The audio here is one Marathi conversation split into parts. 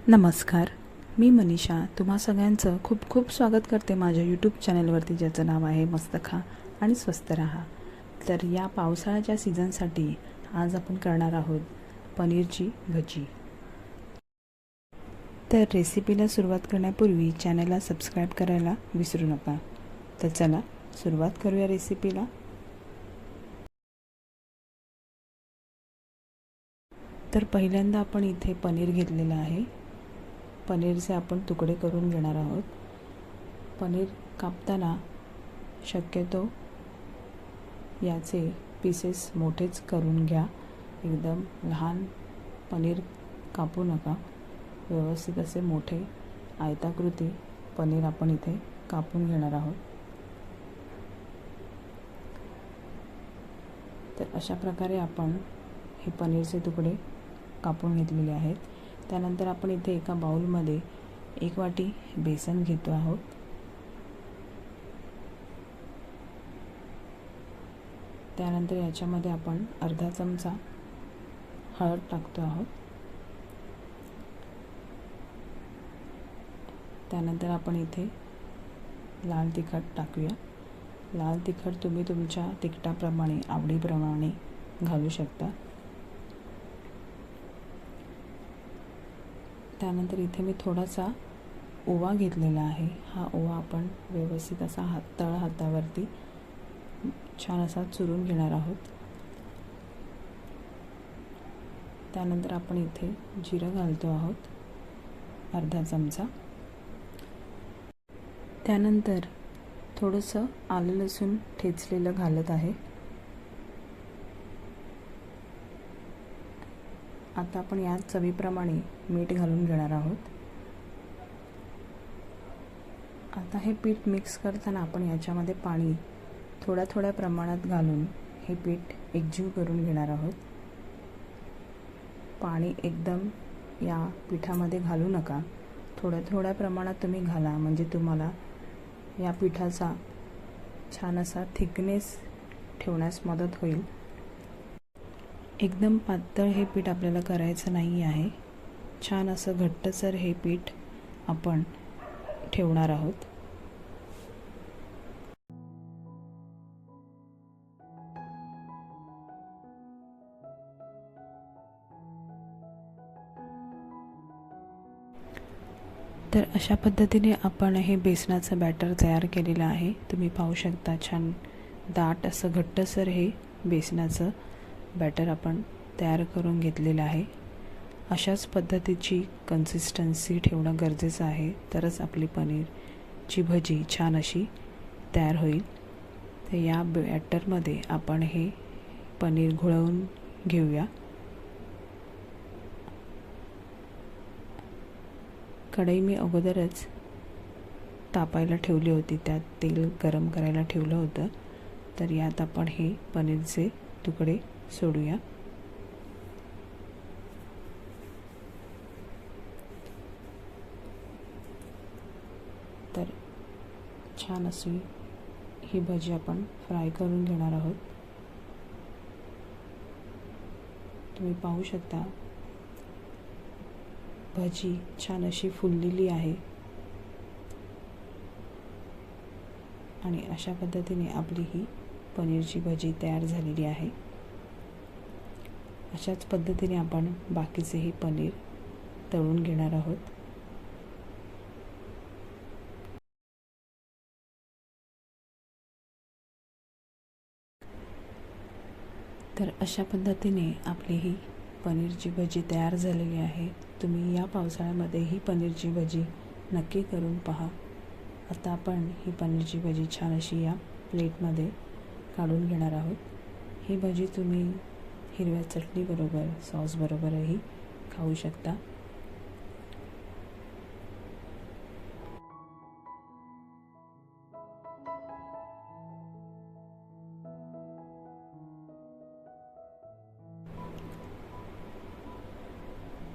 नमस्कार, मी मनीषा तुम्हा सगळ्यांचं खूप खूप स्वागत करते माझ्या यूट्यूब चॅनलवरती, ज्याचं नाव आहे मस्त खा आणि स्वस्त राहा। तर या पावसाळ्याच्या सीझनसाठी आज आपण करणार आहोत पनीरची भजी। तर रेसिपीला सुरुवात करण्यापूर्वी चॅनलला सबस्क्राईब करायला विसरू नका। तर चला सुरुवात करूया रेसिपीला। तर पहिल्यांदा आपण इथे पनीर घेतलेलं आहे। पनीरचे आपण तुकडे करून घेणार आहोत। पनीर कापताना शक्यतो याचे पीसेस मोठेच करून घ्या, एकदम लहान पनीर कापू नका। व्यवस्थित असे मोठे आयताकृती पनीर आपण इथे कापून घेणार आहोत। तर अशा प्रकारे आपण हे पनीरचे तुकडे कापून घेतलेले आहेत। त्यानंतर आपण इथे एका बाउलमध्ये 1 वाटी बेसन घेतो आहोत। त्यानंतर याच्यामध्ये आपण अर्धा चमचा हळद टाकतो आहोत। त्यानंतर आपण इथे लाल तिखट टाकूया। लाल तिखट तुम्ही तुमच्या तिखटाप्रमाणे आवडीप्रमाणे घालू शकता। त्यानंतर इथे मी थोडासा ओवा घेतलेला आहे। हा ओवा आपण व्यवस्थित असा तळ हातावरती छान असा चुरून घेणार आहोत। त्यानंतर आपण इथे जिरं घालतो आहोत, अर्धा चमचा। त्यानंतर थोडंसं आलं लसूण ठेचलेलं घालत आहे। आता आपण यात चवीप्रमाणे मीठ घालून घेणार आहोत। आता हे पीठ मिक्स करताना आपण याच्यामध्ये पाणी थोड्या प्रमाणात घालून हे पीठ एकजीव करून घेणार आहोत। पाणी एकदम या पिठामध्ये घालू नका, थोड्या प्रमाणात तुम्ही घाला, म्हणजे तुम्हाला या पिठाचा छान असा थिकनेस ठेवण्यास मदत होईल। एकदम पातळ हे पीठ आपल्याला करायचं नाही आहे, छान असं घट्टसर हे पीठ आपण ठेवणार आहोत। तर अशा पद्धतीने आपण हे बेसनाचं बॅटर तयार केलेलं आहे। तुम्ही पाहू शकता छान दाट असं घट्टसर हे बेसनाचं बॅटर आपण तयार करून घेतलेलं आहे। अशाच पद्धतीची कन्सिस्टन्सी ठेवणं गरजेचं आहे, तरच आपली पनीरची भजी छान अशी तयार होईल। तर या बॅटरमध्ये आपण हे पनीर घोळवून घेऊया। कढई मी अगोदरच तापायला ठेवली होती, त्यात तेल गरम करायला ठेवलं होतं। तर यात आपण हे पनीरचे तुकडे सोडूया। तर छान अशी ही भजी आपण फ्राय करून घेणार आहोत। तुम्ही पाहू शकता भजी छान अशी फुललेली आहे आणि अशा पद्धतीने आपली ही पनीरची भजी तयार झालेली आहे। अशाच पद्धतीने आपण बाकीचेही पनीर तळून घेणार आहोत। तर अशा पद्धतीने आपली ही पनीरची भजी तयार झालेली आहे। तुम्ही या पावसाळ्यामध्ये ही पनीरची भजी नक्की करून पहा। आता आपण ही पनीरची भजी छान अशी या प्लेटमध्ये काढून घेणार आहोत। ही भजी तुम्ही हिरव्या चटणीबरोबर, सॉसबरोबरही खाऊ शकता।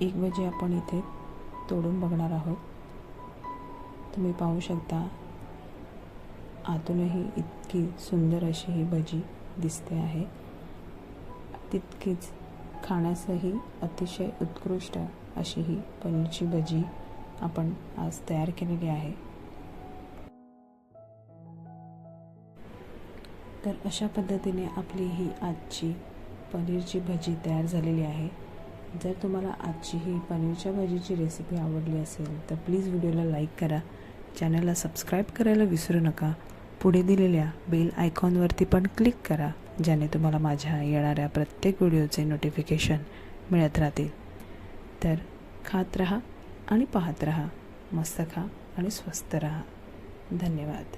एक भजी आपण इथे तोडून बघणार आहोत। तुम्ही पाहू शकता आतूनही इतकी सुंदर अशी ही भजी दिसते आहे, तितकीच खाण्यासही अतिशय उत्कृष्ट अशी ही पनीरची भजी आपण आज तयार केलेली आहे। तर अशा पद्धतीने आपली ही आजची पनीरची भजी तयार झालेली आहे। जर तुम्हाला आजची ही पनीरच्या भजीची रेसिपी आवडली असेल तर प्लीज व्हिडिओला लाईक करा, चॅनलला सबस्क्राईब करायला विसरू नका। पुढे दिलेल्या बेल आयकॉनवरती पण क्लिक करा, ज्याने तुम्हाला माझ्या येणाऱ्या प्रत्येक व्हिडिओचे नोटिफिकेशन मिळत राहतील। तर खात रहा आणि पाहत रहा, मस्त खा आणि स्वस्त रहा। धन्यवाद।